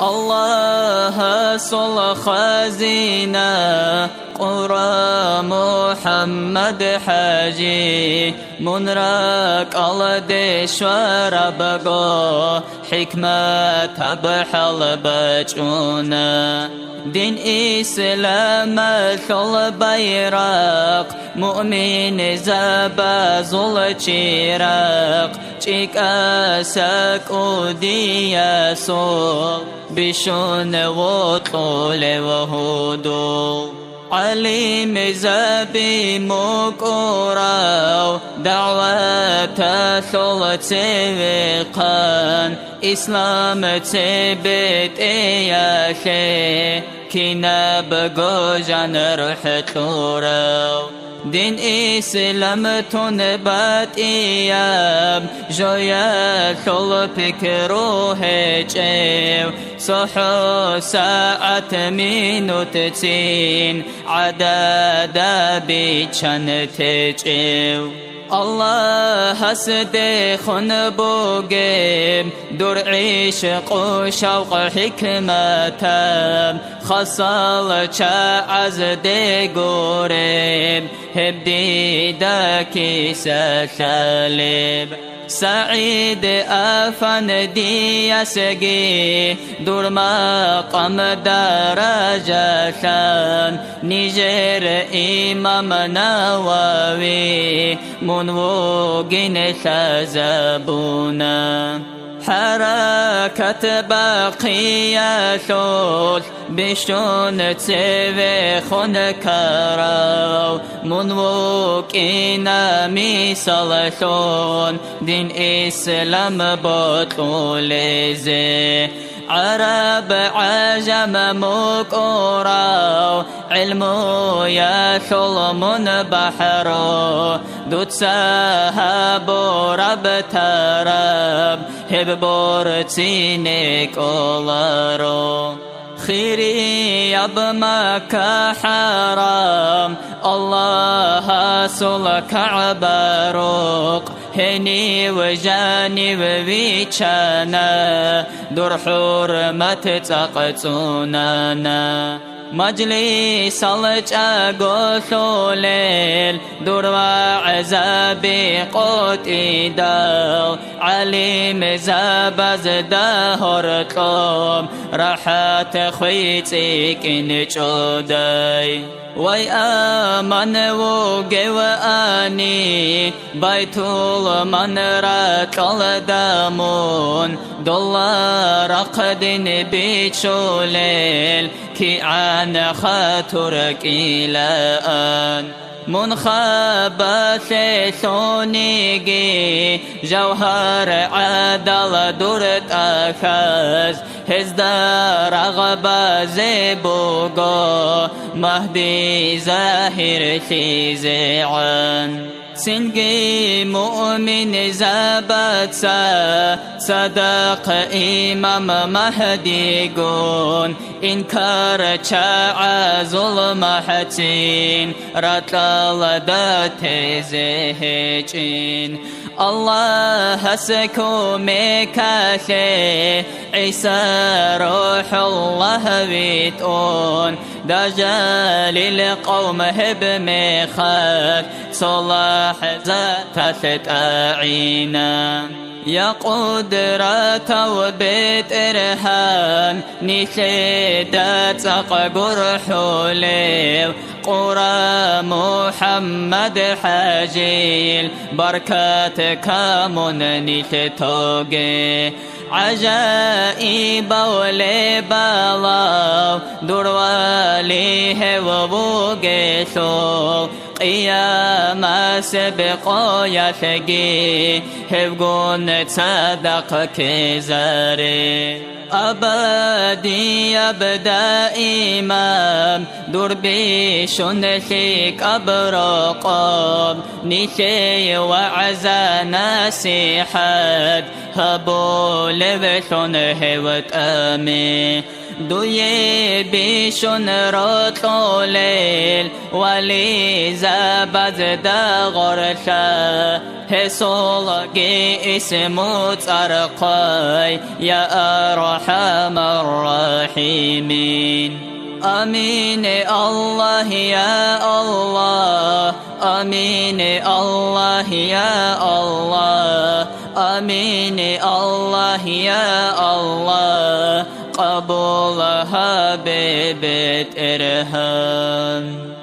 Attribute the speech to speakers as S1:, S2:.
S1: الله صل خزينة قرى محمد حاجي منرك الله دشور بقو حكمة بحل بجونا دين إسلام ثل بيرق مؤمن زبازل چراق چيك أسك وديا صول بشون وطول وهدو عليم زبي مقراو دعوة ثل تبقان إسلام تبت إياخي كنا بقوجان رحت لوراو دين إسلام تنبات إياب جويا ثل فكروه جيو صحو ساعة مينوتين عدد بيشان تجيو الله هسد خنبوغيم دور عشق وشوق حكمة خصال عز ديغوريم هبدي داكي سخالب سعيد أفندي يسقي دور مقام درجة خان نيجر إمام نووي منوغين خزبونا حركة بقية ثول بشون تسوي خون كراو منوكينا ميسال ثون دين إسلام بطول زي عرب عجم مقراو علمو يا ثلمون بحرو دوت سهب رب ترب هب بورتينك أولارو خيري ياب مكة حرام الله سل كعبة روق هني وجاني وبيشانا دور حرمة تقتونانا مجلس الجاقو ثوليل دور وعزابي قوتي داو عليم زابز دهور كوم راحت خويتي كنجوداي وي آمن وقي وآني بيتول من راكل دامون دولار قدن بيشوليل كي عن خاطرك إلى آن منخبث ثونيجي جوهر عدل دورت أخذ هزدار رغبة زبوغو مهدي زاهر خيزعان سنجي مؤمن زبط صدق إمام مهدي قون إنكار شاع ظلم حتين رطل دات زهجين الله سكو مكاثي عيسى روح الله بيتون دجال القوم هب مخاف صلاح ذات أعينا يا قدرة وبيت إرهان نشيدات قبر حولي قرى محمد حاجيل بركاتك من نشتوغي عجائب ولبالا دور واليه وبوغيثو قيام سبقو يثقي هفقون تصدق كزاري أبدي أبدا إمام دور بيشون ثيك أبرقاب نثي وعزا ناسيحات هبو لبثون هوت أمي دوي بيشون رطو ليل ولي زبد دا غرثا هسولك اسمو ترقاي يا أرحم الراحمين. الراحمين آمين الله يا الله آمين الله يا الله آمين الله يا الله قبولها ببيت إرهام